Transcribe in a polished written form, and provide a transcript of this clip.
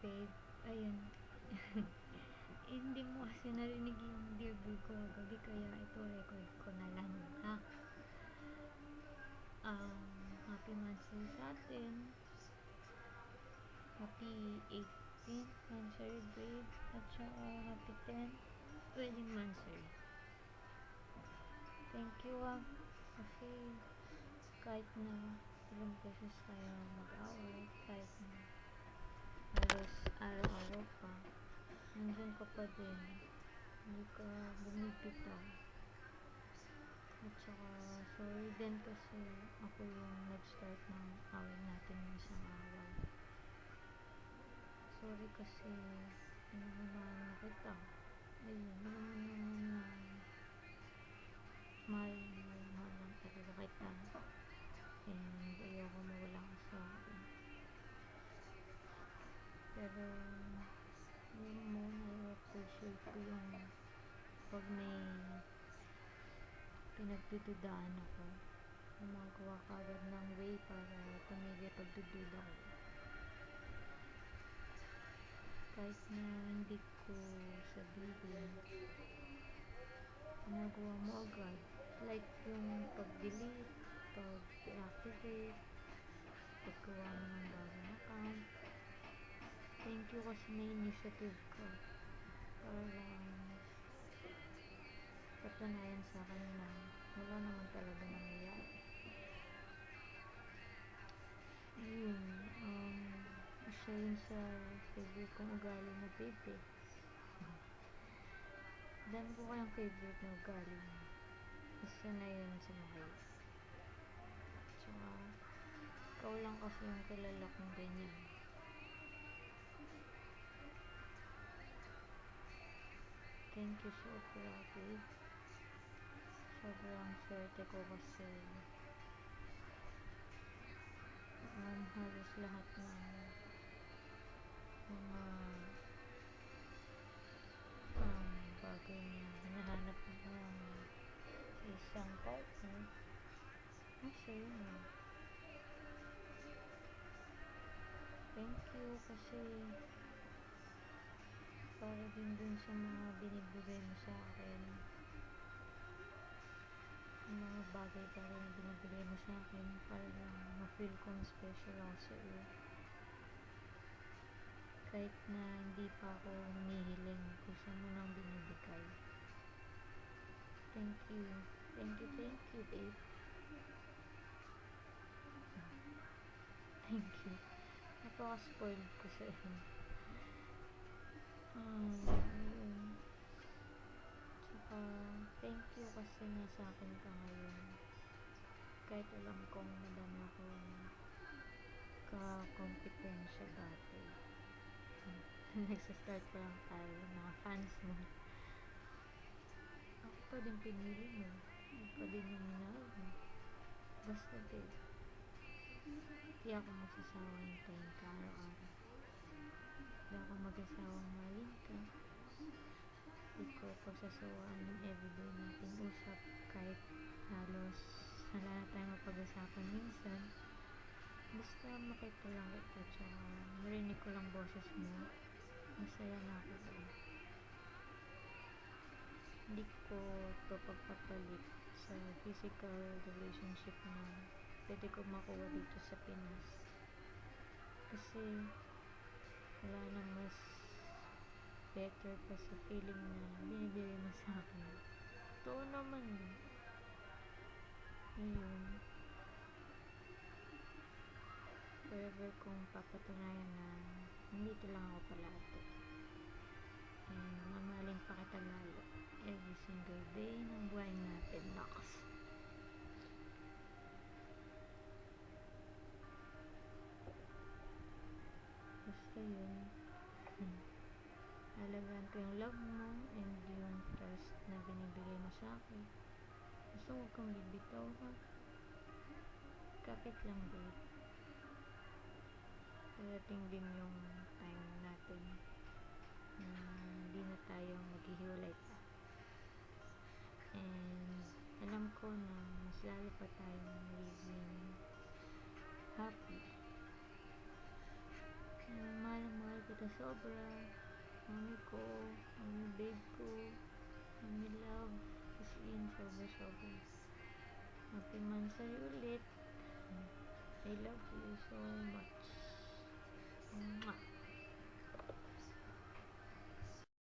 babe, ayun. Hindi mo kasi narinig yung debut ko gabi, kaya ito record ko na lang, ha? Happy Mansay sa atin. Happy 18th Mansay, babe. At saka happy 10th wedding Mansay. Thank you, kasi kahit na ilang beses tayo mag-away, kahit na halos araw-araw pa, nandun ka pa din, hindi ka bumibitaw. At saka sorry din kasi ako yung nag-start ng away natin ng isang araw. Sorry kasi pinuhunahan na kita. Ayun, naman na mahal lang talaga kita, and ayoko mawala ka sa akin. Pero yun mo, na-appreciate ko yung pag may pinagdududaan ako, gumagawa ka agad ng way para tumigil pagdududa ko. Kahit na hindi ko sabihin, ginagawa mo agad, like yung pag-delete, pag-deactivate, paggawa mo ng bagong account. Thank you kasi na initiative ko para patunayan sa akin na wala naman talaga nangyayari. Yun, isa yun sa favorite kong ugali na babe. Dami ko kayang favorite na ugali. Isa na yun sa mahal. Tsaka ikaw lang kasi yung kilala kong ganyan. Thank you so babe. Sobrang swerte ko kasi halos lahat ng mga bagay na hinahanap mo ng isang partner, sa'yo na. Thank you kasi para din dun sa mga binibigay mo sa akin, mga bagay-bagay na binibigay mo sa akin, para ma-feel kong special ako sa iyo. Kahit na hindi pa ako humihiling, gusto mo nang binibigay. Thank you. Thank you, babe. Thank you. Napaka-spoiled ko sa iyo. Ayun. Tsaka, thank you kasi nasa akin ka ngayon. Kahit alam kong madami akong kakompetensya dati. Nagsastart pa lang tayo, mga fans mo. Ako pa din pinili mo. Ako pa din yung minahal mo. Basta babe, di ako magsasawa hintayin ka araw-araw. Di ako magsasawang mahalin ka. Di ko pagsasawaan yung everyday natin usap, kahit halos wala na tayong mapag-usapan minsan. Basta makita lang kita, tsaka marinig ko lang boses mo, masaya na ako doon. Hindi ko to pagpapalit sa physical relationship na pwede ko makuha dito sa Pinas, kasi wala na mas better pa sa feeling na binibigay mo sa akin. Totoo naman yun. Ayun, forever kong papatunayan na nandito lang ako palagi, and mamahalin pa kita lalo every single day ng buhay natin. Naks, basta yun. Alagaan ko yung love mo and yung trust na binibigay mo sa akin. Gusto huwag kang bibitaw, ha? Kapit lang babe, darating din yung time natin na hindi na tayo maghihiwalay pa, and alam ko na mas lalo pa tayong living happy. Mahal na mahal kita Tita Sobra, mami ko, mami babe ko, mami love, as in, sobra. Happy Mansay ulit. I love you so much.